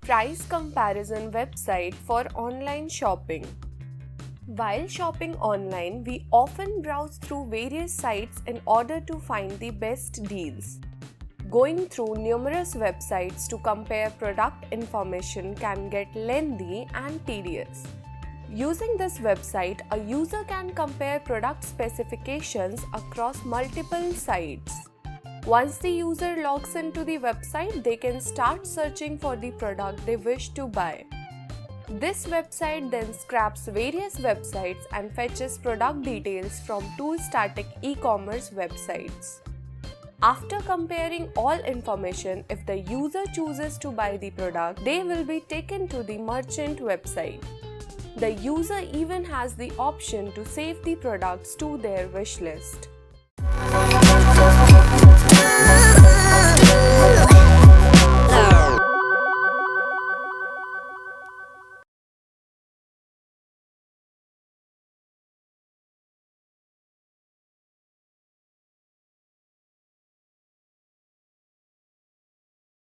price comparison website for online shopping. While shopping online, we often browse through various sites in order to find the best deals. Going through numerous websites to compare product information can get lengthy and tedious. Using this website, a user can compare product specifications across multiple sites. Once the user logs into the website, they can start searching for the product they wish to buy. This website then scraps various websites and fetches product details from two static e-commerce websites. After comparing all information, if the user chooses to buy the product, they will be taken to the merchant website. The user even has the option to save the products to their wish list.